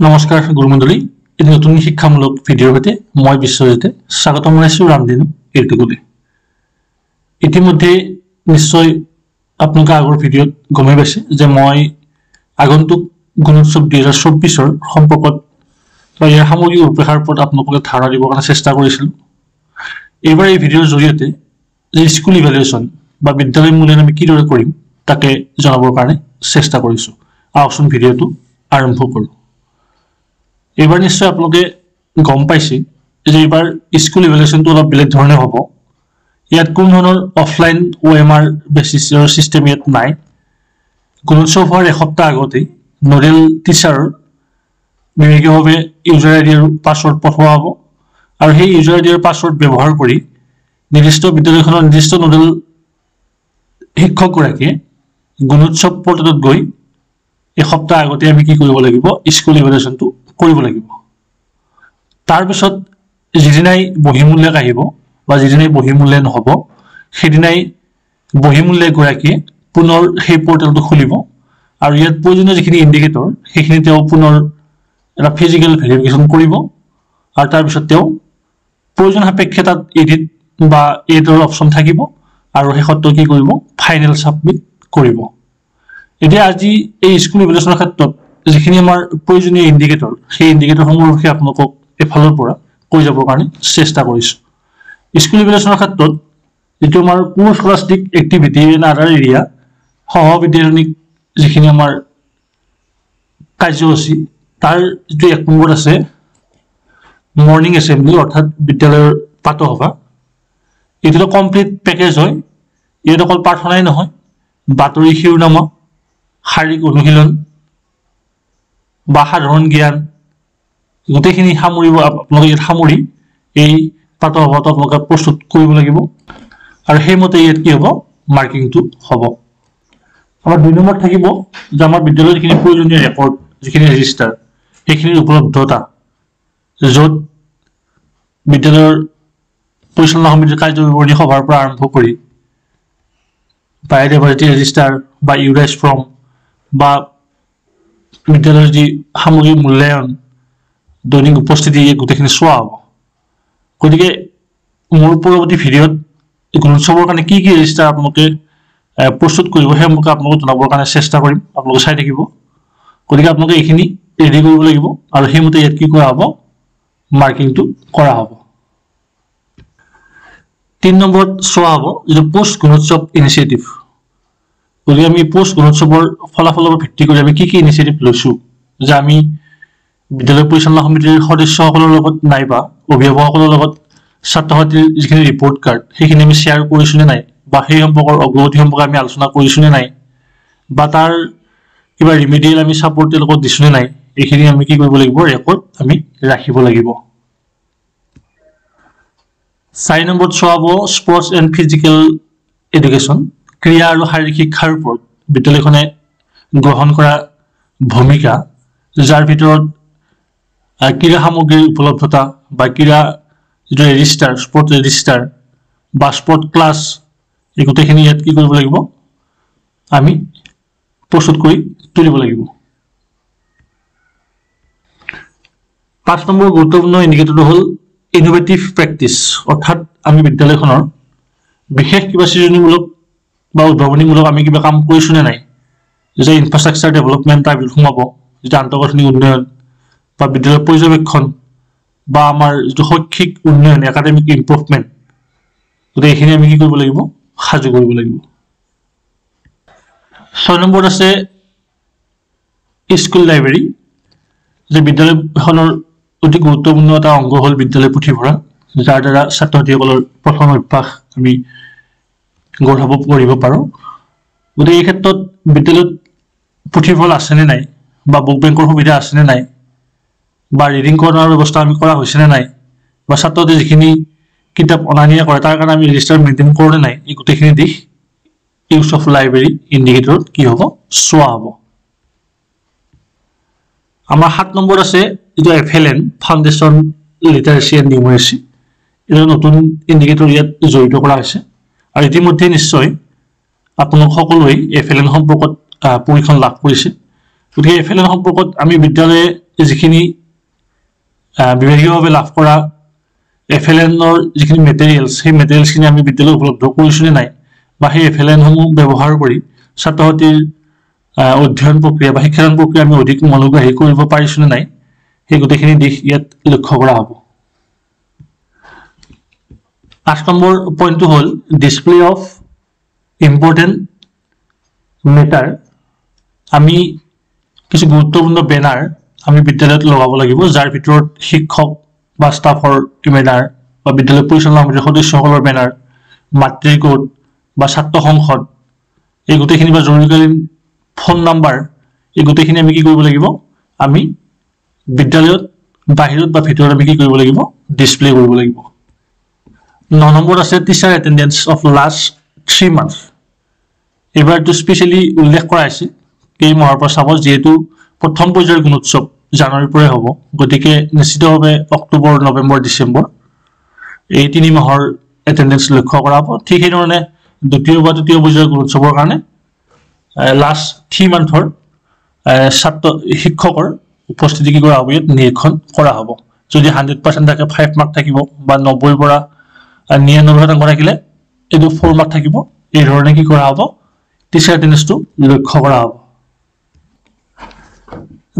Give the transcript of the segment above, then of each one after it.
নমস্কাৰ গুৰুমণ্ডলী এই নতুন শিক্ষামূলক ভিডিঅ'ৰ সৈতে মই বিশ্বজিতে স্বাগতম জনাইছো ৰামদিন ইউটিউবলে ইতিমধ্যে নিশ্চয় আপোনালোকে আগৰ ভিডিঅ'ত গমে পাইছে যে মই আগন্তুক গুণোৎসৱ 2024ৰ সম্পৰ্কত বা ইয়াৰ সামগ্ৰিক ৰূপৰেখাৰ ওপৰত আপোনালোকক ধাৰণা দিবৰ কাৰণে চেষ্টা কৰিছিলোঁ এইবাৰ এই ভিডিঅ'ৰ জৰিয়তে যে স্কুল ইভ্যালুৱেশ্যন বা বিদ্যালয় মূল্যায়ন আমি কিদৰে কৰিম তাকে জনাবৰ কাৰণে চেষ্টা কৰিছোঁ আহকচোন ভিডিঅ'টো আৰম্ভ কৰোঁ এবাৰ নিশ্চয় আপোনালোকে গম পাইছে যে এবাৰ স্কুল ইভ্যালুৱেশ্যনটো অলপ বেলেগ ধৰণে হ'ব ইয়াত কোনো ধৰণৰ অফলাইন OMR বেচিছৰ সিস্টেম ইয়াত নাই গুণোৎসৱ হোৱাৰ এসপ্তাহ আগতে নোডেল টিচাৰৰ বিশেষভাৱে ইউজাৰ আইডি আৰু পাছৱৰ্ড পঠোৱা হ'ব আৰু সেই ইউজাৰ আইডি আৰু পাছৱৰ্ড ব্যৱহাৰ কৰি নিৰ্দিষ্ট বিদ্যালয়খনৰ নিৰ্দিষ্ট নোডেল শিক্ষকগৰাকীয়ে গুণোৎসৱ পৰ্টেলত গৈ এসপ্তাহ আগতে আমি কি কৰিব লাগিব স্কুল ইভ্যালুৱেশ্যনটো কৰিব লাগিব তাৰ পিছত যিদিনাই বহিমূল্যায়ন আহিব বা যিদিনাই বহিমূল্যায়ন হ'ব সেইদিনাই বহিমূল্যায়ক গৰাকীয়ে পুনৰ সেই পৰ্টেলটো খুলিব আৰু ইয়াত প্ৰয়োজনীয় যিখিনি ইণ্ডিকেটৰ সেইখিনি তেওঁ পুনৰ এটা ফিজিকেল ভেৰিফিকেশ্যন কৰিব আৰু তাৰ পিছত তেওঁ প্ৰয়োজন সাপেক্ষে তাত এডিট বা এডিটৰ অপশ্যন থাকিব আৰু শেষত কি কৰিব ফাইনেল সাবমিট কৰিব এতিয়া আজি এই স্কুল ইভ্যালুৱেশ্যনৰ ক্ষেত্ৰত যিখিনি আমাৰ প্ৰয়োজনীয় ইণ্ডিকেটৰ সেই ইণ্ডিকেটৰসমূহৰ বিষয়ে আপোনালোকক এফালৰ পৰা কৈ যাবৰ কাৰণে চেষ্টা কৰিছোঁ স্কুল ইভ্যালুৱেশ্যনৰ ক্ষেত্ৰত যিটো আমাৰ কোৰ স্কলাষ্টিক এক্টিভিটি ইন আদাৰ এৰিয়া সহবিদ্যালয়িক যিখিনি আমাৰ কাৰ্যসূচী তাৰ যিটো এক নম্বৰত আছে মৰ্ণিং এছেম্বলি অৰ্থাৎ বিদ্যালয়ৰ প্ৰাতঃসভা এইটো কমপ্লিট পেকেজ হয় ইয়াত অকল প্ৰাৰ্থনাই নহয় বাতৰি শিৰোনামা শাৰীৰিক অনুশীলন বা সাধাৰণ জ্ঞান গোটেইখিনি সামৰিব আপোনালোকে ইয়াত সামৰি এই প্ৰাতঃসভাটো আপোনালোকে প্ৰস্তুত কৰিব লাগিব আৰু সেইমতে ইয়াত কি হ'ব মাৰ্কিংটো হ'ব আমাৰ 2 নম্বৰত থাকিব যে আমাৰ বিদ্যালয়ৰ যিখিনি প্ৰয়োজনীয় ৰেকৰ্ড যিখিনি ৰেজিষ্টাৰ সেইখিনিৰ উপলব্ধতা য'ত বিদ্যালয়ৰ পৰিচালনা সমিতিৰ কাৰ্যবিৱৰণী সভাৰ পৰা আৰম্ভ কৰি বায়'ডাইভাৰ্চিটি ৰেজিষ্টাৰ বা ইউৰাইজ ফৰ্ম বা বিদ্যালয়ৰ যি সামগ্ৰিক মূল্যায়ন দৈনিক উপস্থিতি গোটেইখিনি চোৱা হ'ব গতিকে মোৰ পৰৱৰ্তী ভিডিঅ'ত গুণোৎসৱৰ কাৰণে কি কি ৰেজিষ্টাৰ আপোনালোকে প্ৰস্তুত কৰিব সেই সম্পৰ্কে আপোনালোকক জনাবৰ কাৰণে চেষ্টা কৰিম আপোনালোকে চাই থাকিব গতিকে আপোনালোকে এইখিনি ৰেডি কৰিব লাগিব আৰু সেইমতে ইয়াত কি কৰা হ'ব মাৰ্কিংটো কৰা হ'ব 3 নম্বৰত চোৱা হ'ব যিটো পোষ্ট গুণোৎসৱ ইনিচিয়েটিভ গতিকে আমি পোষ্ট গুণোৎসৱৰ ফলাফলৰ ভিত্তি কৰি আমি কি কি ইনিচিয়েটিভ লৈছোঁ যে আমি বিদ্যালয় পৰিচালনা সমিতিৰ সদস্যসকলৰ লগত নাইবা অভিভাৱকসকলৰ লগত ছাত্ৰ ছাত্ৰীৰ যিখিনি ৰিপৰ্ট কাৰ্ড সেইখিনি আমি শ্বেয়াৰ কৰিছোঁ নে নাই বা সেই সম্পৰ্কৰ অগ্ৰগতি সম্পৰ্কে আমি আলোচনা কৰিছোঁ নে নাই বা তাৰ কিবা ৰিমিডিয়েল আমি ছাপৰ্ট তেওঁলোকক দিছোঁ নে নাই এইখিনি আমি কি কৰিব লাগিব ৰেকৰ্ড আমি ৰাখিব লাগিব 4 নম্বৰত চোৱা হ'ব স্পৰ্টছ এণ্ড ফিজিকেল এডুকেশ্যন ক্ৰীড়া আৰু শাৰীৰিক শিক্ষাৰ ওপৰত বিদ্যালয়খনে গ্ৰহণ কৰা ভূমিকা যাৰ ভিতৰত ক্ৰীড়া সামগ্ৰীৰ উপলব্ধতা বা ক্ৰীড়া যিটো ৰেজিষ্টাৰ স্পৰ্ট ৰেজিষ্টাৰ বা স্পৰ্ট ক্লাছ এই গোটেইখিনি ইয়াত কি কৰিব লাগিব আমি প্ৰস্তুত কৰি তুলিব লাগিব 5 নম্বৰ গুৰুত্বপূৰ্ণ ইণ্ডিকেটৰটো হ'ল ইনোভেটিভ প্ৰেক্টিছ অৰ্থাৎ আমি বিদ্যালয়খনৰ বিশেষ কিবা সৃজনীমূলক বা উদ্ভাৱনীমূলক আমি কিবা কাম কৰিছোঁ নে নাই যে ইনফ্ৰাষ্ট্ৰাকচাৰ ডেভেলপমেণ্ট তাৰ ভিতৰত সোমাব যিটো আন্তঃগাঁথনি উন্নয়ন বা বিদ্যালয় পৰ্যবেক্ষণ বা আমাৰ যিটো শৈক্ষিক উন্নয়ন একাডেমিক ইম্প্ৰুভমেণ্ট গতিকে এইখিনি আমি কি কৰিব লাগিব সাজু কৰিব লাগিব 6 নম্বৰত আছে স্কুল লাইব্ৰেৰী যে বিদ্যালয়খনৰ অতি গুৰুত্বপূৰ্ণ এটা অংগ হ'ল বিদ্যালয় পুথিভঁৰাল যাৰ দ্বাৰা ছাত্ৰ ছাত্ৰীসকলৰ পঠন অভ্যাস আমি গঢ়াব কৰিব পাৰোঁ গতিকে এই ক্ষেত্ৰত বিদ্যালয়ত পুথিভঁৰাল আছেনে নাই বা বুক বেংকৰ সুবিধা আছেনে নাই বা ৰিডিং কৰ্ণাৰৰ ব্যৱস্থা আমি কৰা হৈছেনে নাই বা ছাত্ৰ ছাত্ৰী যিখিনি কিতাপ অনা নিয়া কৰে তাৰ কাৰণে আমি ৰেজিষ্টাৰ মেইনটেইন কৰোঁনে নাই এই গোটেইখিনি দিশ ইউজ অফ লাইব্ৰেৰী ইণ্ডিকেটৰত কি হ'ব চোৱা হ'ব আমাৰ 7 নম্বৰত আছে যিটো FLN ফাউণ্ডেশ্যন লিটাৰেচি এণ্ড নিউমেৰেচি এটা নতুন ইণ্ডিকেটৰ ইয়াত জড়িত কৰা হৈছে আৰু ইতিমধ্যে নিশ্চয় আপোনালোক সকলোৱে FLN সম্পৰ্কত পৰীক্ষণ লাভ কৰিছে গতিকে FLN সম্পৰ্কত আমি বিদ্যালয়ে যিখিনি বিভাগীয়ভাৱে লাভ কৰা FLNৰ যিখিনি মেটেৰিয়েলছ সেই মেটেৰিয়েলছখিনি আমি বিদ্যালয়ত উপলব্ধ কৰিছোঁনে নাই বা সেই FLNসমূহ ব্যৱহাৰ কৰি ছাত্ৰ ছাত্ৰীৰ অধ্যয়ন প্ৰক্ৰিয়া বা শিক্ষাদান প্ৰক্ৰিয়া আমি অধিক মনোগ্ৰাহী কৰিব পাৰিছোঁনে নাই সেই গোটেইখিনি দিশ ইয়াত লক্ষ্য কৰা হ'ব। 8 নম্বৰ পইণ্টটো হ'ল ডিছপ্লে অফ ইম্পৰ্টেণ্ট মেটাৰ। আমি কিছু গুৰুত্বপূৰ্ণ বেনাৰ আমি বিদ্যালয়ত লগাব লাগিব, যাৰ ভিতৰত শিক্ষক বা ষ্টাফৰ বেনাৰ বা বিদ্যালয় পৰিচালনা সমিতিৰ সদস্যসকলৰ বেনাৰ, মাতৃকোট বা ছাত্ৰ সংসদ, এই গোটেইখিনি বা জৰুৰীকালীন ফোন নাম্বাৰ, এই গোটেইখিনি আমি কি কৰিব লাগিব, আমি বিদ্যালয়ত বাহিৰত বা ভিতৰত আমি কি কৰিব লাগিব, ডিছপ্লে কৰিব লাগিব। 9 নম্বৰত আছে teacher attendance of last 3 month. এইবাৰটো স্পেচিয়েলি উল্লেখ কৰা হৈছে এই মাহৰ পৰা চাব, যিহেতু প্ৰথম পৰ্যায়ৰ গুণোৎসৱ জানুৱাৰীৰ পৰাই হ'ব, গতিকে নিশ্চিতভাৱে অক্টোবৰ, নৱেম্বৰ, ডিচেম্বৰ এই 3 মাহৰ এটেণ্ডেঞ্চ লক্ষ্য কৰা হ'ব। ঠিক সেইধৰণে দ্বিতীয় বা তৃতীয় পৰ্যায়ৰ গুণোৎসৱৰ কাৰণে লাষ্ট 3 মান্থৰ শিক্ষকৰ উপস্থিতি কি কৰা হ'ব, ইয়াত নিৰীক্ষণ কৰা হ'ব। যদি 100% থাকে 5 মাৰ্ক থাকিব, বা 90ৰ পৰা 99% থাকিলে এইটো 4 মাৰ্ক থাকিব। এই ধৰণে কি কৰা হ'ব, টিচাৰ এটেণ্ডেঞ্চটো লক্ষ্য কৰা হ'ব।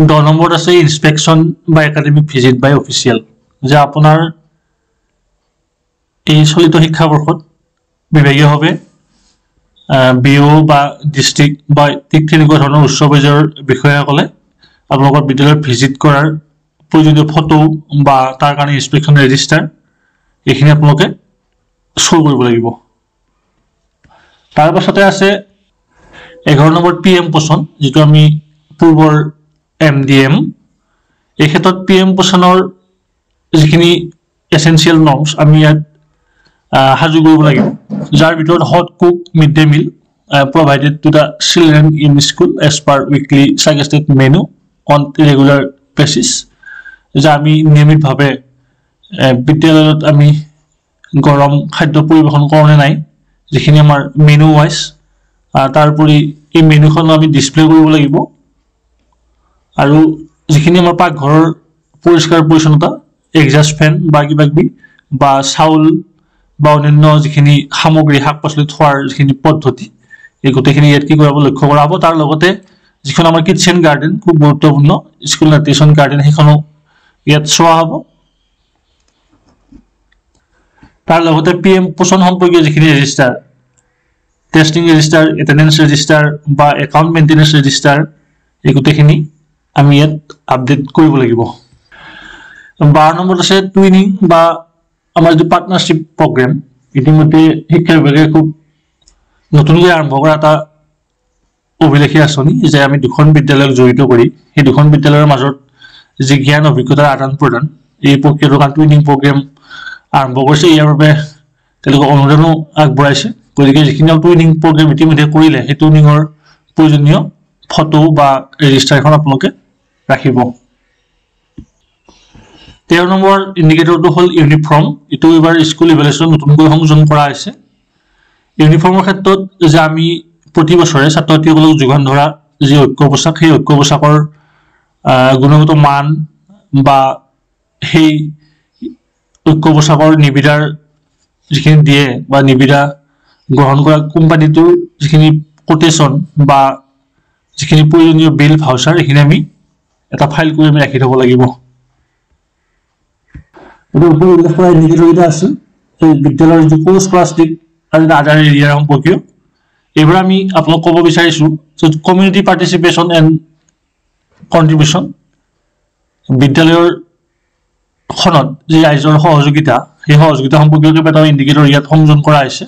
10 নম্বৰত আছে ইনস্পেকশ্যন বা একাডেমিক ভিজিট বাই অফিচিয়েল, যে আপোনাৰ এই চলিত শিক্ষাবৰ্ষত বিভাগীয়ভাৱে BO বা ডিষ্ট্ৰিক্ট বা ঠিক তেনেকুৱা ধৰণৰ উচ্চ পৰ্যায়ৰ বিষয়াসকলে আপোনালোকৰ বিদ্যালয়ত ভিজিট কৰাৰ প্ৰয়োজনীয় ফটো বা তাৰ কাৰণে ইনস্পেকশ্যন ৰেজিষ্টাৰ এইখিনি আপোনালোকে শ্ব' কৰিব লাগিব। তাৰ পাছতে আছে 11 নম্বৰত PM পোষণ, যিটো আমি পূৰ্বৰ MDM। এই ক্ষেত্ৰত PM পোষণৰ যিখিনি এছেঞ্চিয়েল নৰ্মছ আমি ইয়াত সাজু কৰিব লাগিব, যাৰ ভিতৰত hot cook mid day meal provided to the children in school as per weekly suggested menu on regular basis, যে আমি নিয়মিতভাৱে বিদ্যালয়ত আমি গৰম খাদ্য পৰিৱেশন কৰোঁনে নাই, যিখিনি আমাৰ মেনু ৱাইজ, তাৰোপৰি এই মেনুখন আমি ডিছপ্লে কৰিব লাগিব। আৰু যিখিনি আমাৰ পাকঘৰৰ পৰিষ্কাৰ পৰিচ্ছন্নতা, এক্সাষ্ট ফেন বা কিবা কিবি বা চাউল বা অন্যান্য যিখিনি সামগ্ৰী, শাক পাচলি থোৱাৰ যিখিনি পদ্ধতি, এই গোটেইখিনি ইয়াত কি কৰাব, লক্ষ্য কৰা হ'ব। তাৰ লগতে যিখন আমাৰ কিটচেন গাৰ্ডেন, খুব গুৰুত্বপূৰ্ণ স্কুল নিউট্ৰিচন গাৰ্ডেন, সেইখনো ইয়াত চোৱা হ'ব। তাৰ লগতে PM পোষণ সম্পৰ্কীয় যিখিনি register, testing register, attendance register বা একাউণ্ট মেইনটেনেঞ্চ ৰেজিষ্টাৰ, এই গোটেইখিনি আমি ইয়াত আপডেট কৰিব লাগিব। 12 নম্বৰত আছে টুইনিং বা আমাৰ যিটো পাৰ্টনাৰশ্বিপ প্ৰগ্ৰেম, ইতিমধ্যে শিক্ষা বিভাগে খুব নতুনকৈ আৰম্ভ কৰা এটা অভিলেখী আঁচনি, যে আমি 2খন বিদ্যালয়ক জড়িত কৰি সেই 2খন বিদ্যালয়ৰ মাজত যি জ্ঞান অভিজ্ঞতাৰ আদান প্ৰদান, এই প্ৰক্ৰিয়াটোৰ কাৰণে টুইনিং প্ৰগ্ৰেম আৰম্ভ কৰিছে। ইয়াৰ বাবে তেওঁলোকে অনুদানো আগবঢ়াইছে। গতিকে যিখিনি টুইনিং প্ৰগ্ৰেম ইতিমধ্যে কৰিলে, সেই টুইনিঙৰ প্ৰয়োজনীয় ফটো বা ৰেজিষ্টাৰখন আপোনালোকে ৰাখিব। 13 নম্বৰ ইণ্ডিকেটৰটো হ'ল ইউনিফৰ্ম। এইটো এইবাৰ স্কুল ইভেলুৱেশ্যন নতুনকৈ সংযোজন কৰা হৈছে। ইউনিফৰ্মৰ ক্ষেত্ৰত যে আমি প্ৰতি বছৰে ছাত্ৰ ছাত্ৰীসকলক যোগান ধৰা যি ঐক্য পোছাক, সেই ঐক্য পোছাকৰ গুণগত মান বা সেই ঐক্য পোছাকৰ নিবিদাৰ যিখিনি দিয়ে বা নিবিদা গ্ৰহণ কৰা কোম্পানীটোৰ যিখিনি কোটেশ্যন বা যিখিনি প্ৰয়োজনীয় বিল ভাউচাৰ, এইখিনি আমি এটা ফাইল কৰি আমি ৰাখি থ'ব লাগিব। উল্লেখ কৰা ইণ্ডিকেটৰকেইটা আছিল এই বিদ্যালয়ৰ যিটো কোৰ্চ প্লাষ্টিক আৰু আদাৰ এৰিয়াৰ সম্পৰ্কীয়। এইবাৰ আমি আপোনাক ক'ব বিচাৰিছোঁ যে কমিউনিটি পাৰ্টিচিপেশ্যন এণ্ড কণ্ট্ৰিবিউশ্যন, বিদ্যালয়ৰ খনত যি ৰাইজৰ সহযোগিতা, সেই সহযোগিতা সম্পৰ্কীয় কেইবাটাও ইণ্ডিকেটৰ ইয়াত সংযোজন কৰা হৈছে,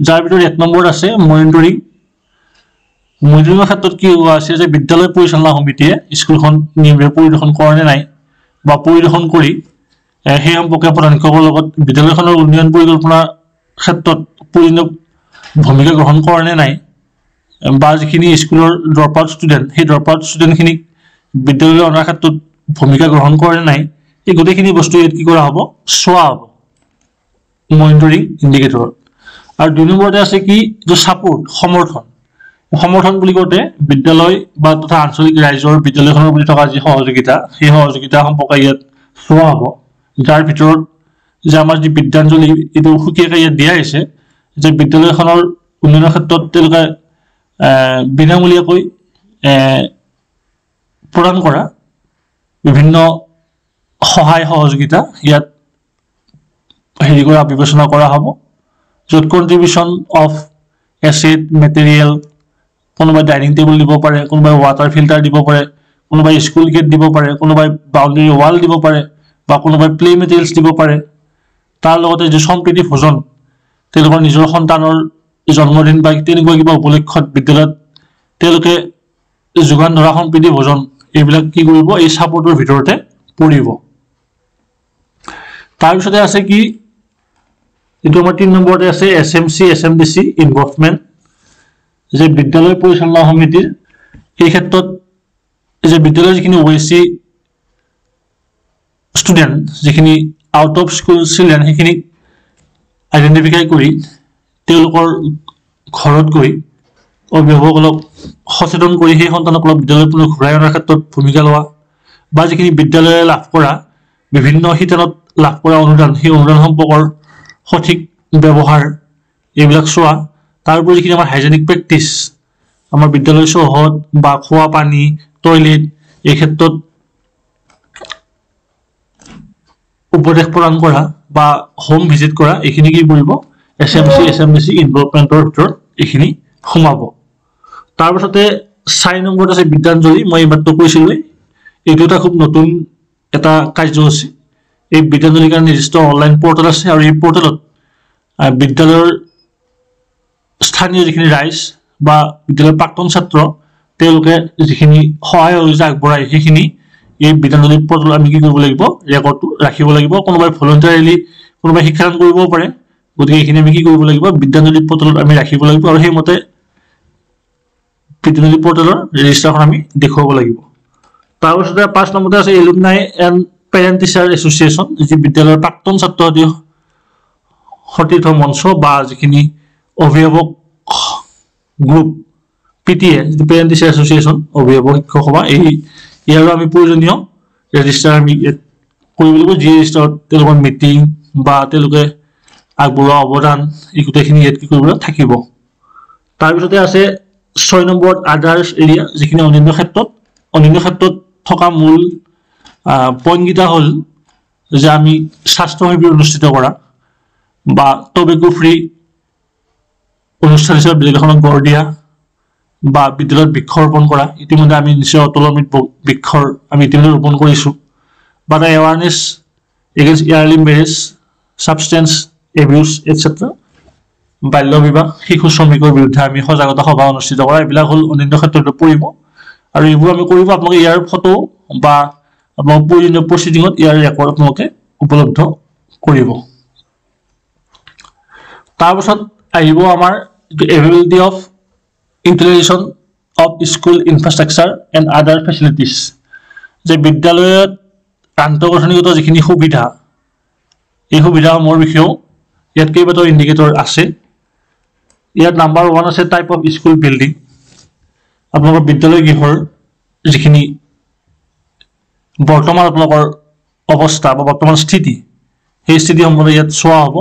যাৰ ভিতৰত 1 নম্বৰত আছে মনিটৰিং। মনিটৰিঙৰ ক্ষেত্ৰত কি হোৱা আছে যে বিদ্যালয় পৰিচালনা সমিতিয়ে স্কুলখন নিয়মীয়া পৰিদৰ্শন কৰে নে নাই, বা পৰিদৰ্শন কৰি সেই সম্পৰ্কে প্ৰধান শিক্ষকৰ লগত বিদ্যালয়খনৰ উন্নয়ন পৰিকল্পনাৰ ক্ষেত্ৰত প্ৰয়োজনীয় ভূমিকা গ্ৰহণ কৰে নে নাই, বা যিখিনি স্কুলৰ ড্ৰপ আউট ষ্টুডেণ্ট, সেই ড্ৰপ আউট ষ্টুডেণ্টখিনিক বিদ্যালয়লৈ অনাৰ ক্ষেত্ৰত ভূমিকা গ্ৰহণ কৰে নে নাই, এই গোটেইখিনি বস্তু ইয়াত কি কৰা হ'ব, চোৱা হ'ব মনিটৰিং ইণ্ডিকেটৰত। আৰু 2 নম্বৰতে আছে কি, যে ছাপোৰ্ট, সমৰ্থন। সমৰ্থন বুলি কওঁতে বিদ্যালয় বা তথা আঞ্চলিক ৰাইজৰ বিদ্যালয়খনৰ প্ৰতি থকা যি সহযোগিতা সেই সহযোগিতা সম্পৰ্কে ইয়াত চোৱা হ'ব যাৰ ভিতৰত যে আমাৰ যি বিদ্যাঞ্জলি এইটো সুকীয়াকৈ ইয়াত দিয়া হৈছে যে বিদ্যালয়খনৰ উন্নয়নৰ ক্ষেত্ৰত তেওঁলোকে বিনামূলীয়াকৈ প্ৰদান কৰা বিভিন্ন সহায় সহযোগিতা ইয়াত হেৰি কৰা বিবেচনা কৰা হ'ব য'ত কণ্ট্ৰিবিউশ্যন অফ এচিড মেটেৰিয়েল কোনোবাই ডাইনিং টেবুল দিব পাৰে কোনোবাই ৱাটাৰ ফিল্টাৰ দিব পাৰে কোনোবাই স্কুল গেট দিব পাৰে কোনোবাই বাউণ্ডেৰী ৱাল দিব পাৰে বা কোনোবাই প্লে মেটেৰিয়েলছ দিব পাৰে তাৰ লগতে যি সম্প্ৰীতি ভোজন তেওঁলোকৰ নিজৰ সন্তানৰ জন্মদিন বা তেনেকুৱা কিবা উপলক্ষত বিদ্যালয়ত তেওঁলোকে যোগান ধৰা সম্প্ৰীতি ভোজন এইবিলাক কি কৰিব এই ছাপোৰ্টৰ ভিতৰতে পৰিব তাৰপিছতে আছে কি এইটো আমাৰ 3 নম্বৰতে আছে SMC SMDC ইনভলভমেণ্ট যে বিদ্যালয় পৰিচালনা সমিতিৰ এই ক্ষেত্ৰত যে বিদ্যালয়ৰ যিখিনি OAC ষ্টুডেণ্ট যিখিনি আউট অফ স্কুল চিলড্ৰেন সেইখিনি আইডেণ্টিফাই কৰি তেওঁলোকৰ ঘৰত গৈ অভিভাৱকসকলক সচেতন কৰি সেই সন্তানসকলক বিদ্যালয় পুনৰ ঘূৰাই অনাৰ ক্ষেত্ৰত ভূমিকা লোৱা বা যিখিনি বিদ্যালয়ে লাভ কৰা বিভিন্ন শিতানত লাভ কৰা অনুদান সেই অনুদান সম্পৰ্কৰ সঠিক ব্যৱহাৰ এইবিলাক চোৱা তাৰোপৰি যিখিনি আমাৰ হাইজেনিক প্ৰেক্টিছ আমাৰ বিদ্যালয় চৌহদ বা খোৱা পানী টয়লেট এই ক্ষেত্ৰত উপদেশ প্ৰদান কৰা বা হোম ভিজিট কৰা এইখিনি কি কৰিব SMC SMDC ইনভলভমেণ্টৰ ভিতৰত এইখিনি সোমাব তাৰপিছতে 4 নম্বৰত আছে বিদ্যাঞ্জলি মই এইমাত্ৰ কৈছিলোঁৱেই এইটো এটা খুব নতুন এটা কাৰ্যসূচী এই বিদ্যাঞ্জলিৰ কাৰণে নিৰ্দিষ্ট অনলাইন পৰ্টেল আছে আৰু এই পৰ্টেলত বিদ্যালয়ৰ স্থানীয় যিখিনি ৰাইজ বা বিদ্যালয়ৰ প্ৰাক্তন ছাত্ৰ তেওঁলোকে যিখিনি সহায় সহযোগিতা আগবঢ়ায় সেইখিনি এই বিদ্যাঞ্জলি পৰ্টেলত আমি কি কৰিব লাগিব ৰেকৰ্ডটো ৰাখিব লাগিব কোনোবাই ভলণ্টাৰীলি কোনোবাই শিক্ষাদান কৰিবও পাৰে গতিকে এইখিনি আমি কি কৰিব লাগিব বিদ্যাঞ্জলি পৰ্টেলত আমি ৰাখিব লাগিব আৰু সেইমতে বিদ্যাঞ্জলি পৰ্টেলৰ ৰেজিষ্টাৰখন আমি দেখুৱাব লাগিব তাৰপিছতে 5 নম্বৰতে আছে alumni and parent teacher association যি বিদ্যালয়ৰ প্ৰাক্তন ছাত্ৰ ছাত্ৰী সতীৰ্থ মঞ্চ বা যিখিনি অভিভাৱক গ্ৰুপ PTA যিটো পেৰেণ্ট টিচাৰ এছ'চিয়েশ্যন অভিভাৱক শিক্ষক সভা ইয়াৰো আমি প্ৰয়োজনীয় ৰেজিষ্টাৰ আমি কৰিব লাগিব যি ৰেজিষ্টাৰত তেওঁলোকৰ মিটিং বা তেওঁলোকে আগবঢ়োৱা অৱদান এই গোটেইখিনি ইয়াত কি কৰিব থাকিব তাৰপিছতে আছে 6 নম্বৰত আদাৰ্ছ এৰিয়া যিখিনি অন্যান্য ক্ষেত্ৰত থকা মূল পইণ্টকেইটা হ'ল যে আমি স্বাস্থ্য শিবিৰ অনুষ্ঠিত কৰা বা টবেকো ফ্ৰী অনুষ্ঠান হিচাপে বিদ্যালয়খনক গঢ় দিয়া বা বিদ্যালয়ত বৃক্ষৰোপণ কৰা ইতিমধ্যে আমি নিশ্চয় অটল অমৃত বৃক্ষৰ আমি ইতিমধ্যে ৰোপণ কৰিছোঁ বা এটা awareness against yearly marriage substance abuse etcetera বাল্য বিবাহ শিশু শ্ৰমিকৰ বিৰুদ্ধে আমি সজাগতা সভা অনুষ্ঠিত কৰা এইবিলাক হ'ল অন্যান্য ক্ষেত্ৰত পৰিব আৰু এইবোৰ আমি কৰিব আপোনালোকে ইয়াৰ ফটো বা আপোনালোকৰ প্ৰয়োজনীয় প্ৰচিডিঙত ইয়াৰ ৰেকৰ্ড আপোনালোকে উপলব্ধ কৰিব তাৰপিছত আহিব আমাৰ availability of utilisation of school infrastructure and other facilities যে বিদ্যালয়ত আন্তঃগাঁথনিগত যিখিনি সুবিধা এই সুবিধাসমূহৰ বিষয়েও ইয়াত কেইবাটাও ইণ্ডিকেটৰ আছে ইয়াত নাম্বাৰ 1 আছে টাইপ অফ স্কুল বিল্ডিং আপোনালোকৰ বিদ্যালয় গৃহৰ যিখিনি বৰ্তমান আপোনালোকৰ অৱস্থা বা বৰ্তমান স্থিতি সেই স্থিতি সম্বন্ধে ইয়াত চোৱা হ'ব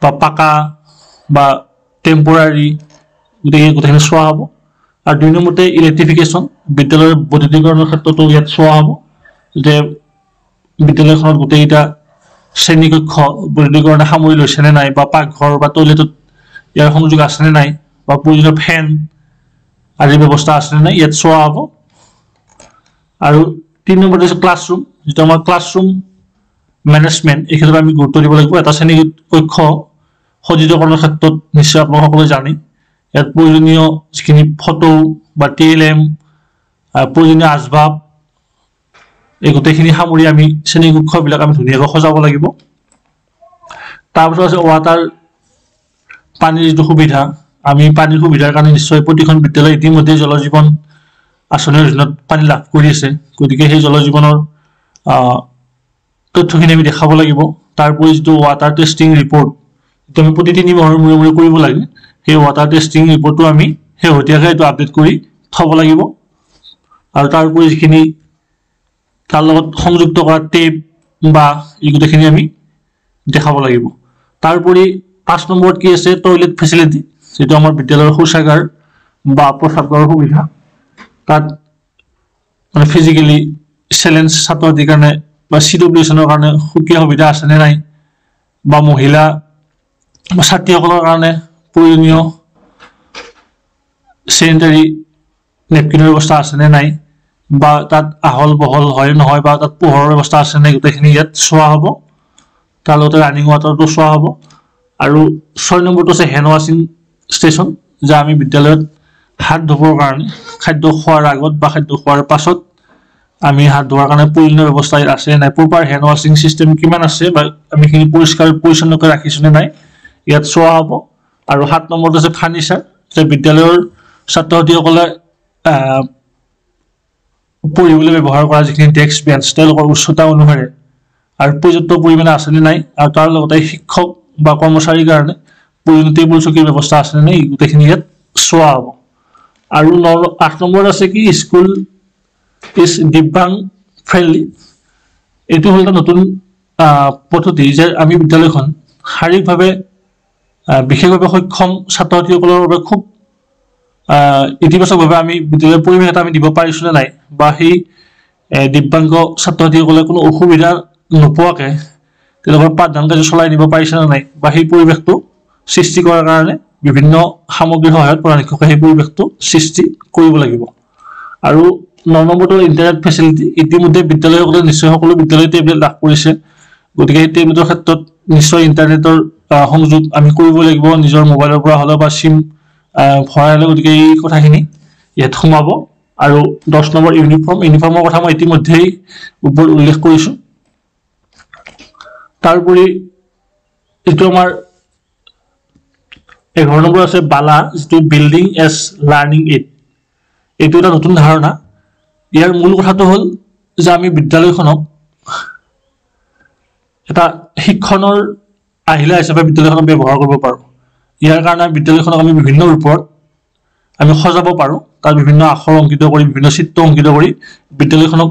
বা পাকা বা টেম্পৰাৰী গোটেইখিনি চোৱা হ'ব আৰু 2 নম্বৰতে ইলেক্ট্ৰিফিকেশ্যন বিদ্যালয়ৰ বৈদ্যুতিকৰণৰ ক্ষেত্ৰতো ইয়াত চোৱা হ'ব যে বিদ্যালয়খনত গোটেইকেইটা শ্ৰেণীকক্ষ বৈদ্যুতিকৰণে সামৰি লৈছেনে নাই বা পাকঘৰ বা টয়লেটত ইয়াৰ সংযোগ আছেনে নাই বা প্ৰয়োজনীয় ফেন আদিৰ ব্যৱস্থা আছেনে নাই ইয়াত চোৱা হ'ব আৰু 3 নম্বৰতে আছে ক্লাছৰুম যিটো আমাৰ ক্লাছৰুম মেনেজমেণ্ট এই ক্ষেত্ৰত আমি গুৰুত্ব দিব লাগিব এটা শ্ৰেণীকক্ষ সজ্জিতকৰণৰ ক্ষেত্ৰত নিশ্চয় আপোনালোকে জানে ইয়াত প্ৰয়োজনীয় যিখিনি ফটো বা TLM প্ৰয়োজনীয় আচবাব এই গোটেইখিনি সামৰি আমি শ্ৰেণীকক্ষবিলাক আমি ধুনীয়াকৈ সজাব লাগিব তাৰপিছত আছে ৱাটাৰ পানীৰ যিটো সুবিধা আমি পানীৰ সুবিধাৰ কাৰণে নিশ্চয় প্ৰতিখন বিদ্যালয় ইতিমধ্যে জল জীৱন আঁচনিৰ অধীনত পানী লাভ কৰি আছে গতিকে সেই জল জীৱনৰ তথ্যখিনি আমি দেখাব লাগিব তাৰোপৰি যিটো ৱাটাৰ টেষ্টিং ৰিপৰ্ট যিটো আমি প্ৰতি 3 মাহৰ মূৰে মূৰে কৰিব লাগে সেই ৱাটাৰ টেষ্টিং ৰিপৰ্টটো আমি শেহতীয়াকৈ এইটো আপডেট কৰি থ'ব লাগিব আৰু তাৰ উপৰি যিখিনি তাৰ লগত সংযুক্ত কৰা টেপ বা এই গোটেইখিনি আমি দেখাব লাগিব তাৰ উপৰি 5 নম্বৰত কি আছে টয়লেট ফেচিলিটি যেটো আমাৰ বিদ্যালয়ৰ শৌচাগাৰ বা প্ৰস্ৰাৱগাৰৰ সুবিধা তাত মানে ফিজিক্যালি চ্যালেঞ্জ ছাত্ৰছাত্ৰীৰ কাৰণে বা সিডব্লিউএছনৰ কাৰণে সুকীয়া সুবিধা আছে নে নাই বা মহিলা বা ছাত্ৰীসকলৰ কাৰণে প্ৰয়োজনীয় স্যানিটাৰী নেপকিনৰ ব্যৱস্থা আছে নে নাই বা তাত আহল বহল হয় নহয় বা তাত পোহৰৰ ব্যৱস্থা আছে নে গোটেইখিনি ইয়াত চোৱা হ'ব তাৰ লগতে ৰানিং ৱাটাৰটো চোৱা হ'ব আৰু 6 নম্বৰটো আছে হেণ্ড ৱাশ্বিং ষ্টেচন যা আমি বিদ্যালয়ত হাত ধুবৰ কাৰণে খাদ্য খোৱাৰ আগত বা খাদ্য খোৱাৰ পাছত আমি হাত ধোৱাৰ কাৰণে প্ৰয়োজনীয় ব্যৱস্থা আছে নাই প্ৰপাৰ হেণ্ড ৱাশ্বিং সিস্টেম কিমান আছে বা আমি খিনি পৰিষ্কাৰ পৰিচ্ছন্নকৈ ৰাখিছো নে নাই ইয়াত চোৱা হ'ব আৰু 7 নম্বৰত আছে ফাৰ্নিচাৰ যে বিদ্যালয়ৰ ছাত্ৰছাত্ৰীসকলে পঢ়িবলৈ ব্যৱহাৰ কৰা যিখিনি ডেস্ক বেঞ্চ তেওঁলোকৰ উচ্চতা অনুসাৰে আৰু পৰ্যাপ্ত পৰিমাণে আছে নে নাই আৰু তাৰ লগতে শিক্ষক বা কৰ্মচাৰীৰ কাৰণে প্ৰয়োজনীয় টেবুল চকীৰ ব্যৱস্থা আছে নে নাই গোটেইখিনি ইয়াত চোৱা হ'ব আৰু 8 নম্বৰত আছে কি স্কুল ইজ দিব্যাং ফ্ৰেণ্ডলি এইটো হ'ল এটা নতুন পদ্ধতি যে আমি বিদ্যালয়খন শাৰীৰিকভাৱে বিশেষভাৱে সক্ষম ছাত্ৰছাত্ৰীসকলৰ বাবে খুব ইতিবাচকভাৱে আমি বিদ্যালয়ৰ পৰিৱেশ এটা আমি দিব পাৰিছো নে নাই বা সেই দিব্যাংগ ছাত্ৰছাত্ৰীসকলে কোনো অসুবিধা নোপোৱাকৈ তেওঁলোকৰ পাঠদান কাৰ্য চলাই নিব পাৰিছে নে নাই বা সেই পৰিৱেশটো সৃষ্টি কৰাৰ কাৰণে বিভিন্ন সামগ্ৰীৰ সহায়ত প্ৰধান শিক্ষকে সেই পৰিৱেশটো সৃষ্টি কৰিব লাগিব আৰু 9 নম্বৰটো ইন্টাৰনেট ফেচিলিটি ইতিমধ্যে বিদ্যালয়সকলে নিশ্চয় সকলো বিদ্যালয়তে এইবিলাক লাভ কৰিছে গতিকে এই টেবলেটৰ ক্ষেত্ৰত নিশ্চয় ইন্টাৰনেটৰ সংযোগ আমি কৰিব লাগিব নিজৰ মোবাইলৰ পৰা হলে বা সিম ভৰালে গতিকে এই কথাখিনি ইয়াত সোমাব আৰু 10 নম্বৰ ইউনিফৰ্মৰ কথা মই ইতিমধ্যেই ওপৰত উল্লেখ কৰিছো তাৰোপৰি এইটো আমাৰ 11 নম্বৰ আছে বালা যিটো বিল্ডিং এজ লাৰ্নিং এইড এইটো এটা নতুন ধাৰণা ইয়াৰ মূল কথাটো হ'ল যে আমি বিদ্যালয়খনক এটা শিক্ষণৰ আহিলা হিচাপে বিদ্যালয়খনক ব্যৱহাৰ কৰিব পাৰো ইয়াৰ কাৰণে বিদ্যালয়খনক আমি বিভিন্ন ৰূপত আমি সজাব পাৰো তাৰ বিভিন্ন আখৰ অংকিত কৰি বিভিন্ন চিত্ৰ অংকিত কৰি বিদ্যালয়খনক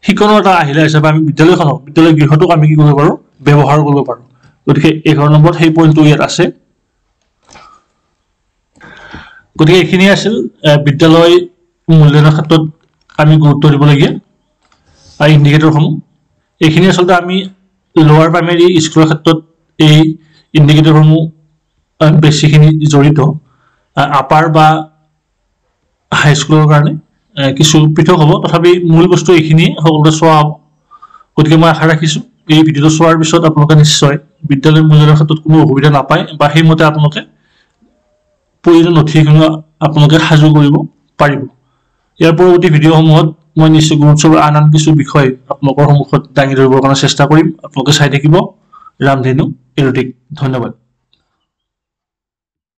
শিক্ষণৰ এটা আহিলা হিচাপে আমি বিদ্যালয় গৃহটোক আমি কি কৰিব পাৰো ব্যৱহাৰ কৰিব পাৰো গতিকে 11 নম্বৰত সেই পইণ্টটো ইয়াত আছে গতিকে এইখিনি আছিল বিদ্যালয় মূল্যায়নৰ ক্ষেত্ৰত আমি গুৰুত্ব দিবলগীয়া ইণ্ডিকেটৰসমূহ এইখিনি আচলতে আমি লোৱাৰ প্ৰাইমেৰী স্কুলৰ ক্ষেত্ৰত এই ইণ্ডিকেটৰসমূহ বেছিখিনি জড়িত আপাৰ বা হাই স্কুলৰ কাৰণে কিছু পৃথক হ'ব তথাপি মূল বস্তু এইখিনি সকলোতে চোৱা হ'ব গতিকে মই আশা ৰাখিছো এই ভিডিঅ'টো চোৱাৰ পিছত আপোনালোকে নিশ্চয় বিদ্যালয় মূল্যায়নৰ ক্ষেত্ৰত কোনো অসুবিধা নাপায় বা সেইমতে আপোনালোকে প্ৰয়োজনীয় নথিসমূহ আপোনালোকে সাজু কৰিব পাৰিব ইয়াৰ পৰৱৰ্তী ভিডিঅ'সমূহত মই নিশ্চয় গুৰুত্বপূৰ্ণ আন কিছু বিষয় আপোনালোকৰ সন্মুখত দাঙি ধৰিবৰ কাৰণে চেষ্টা কৰিম আপোনালোকে চাই থাকিব ৰামধেনু এৰোটিক ধন্যবাদ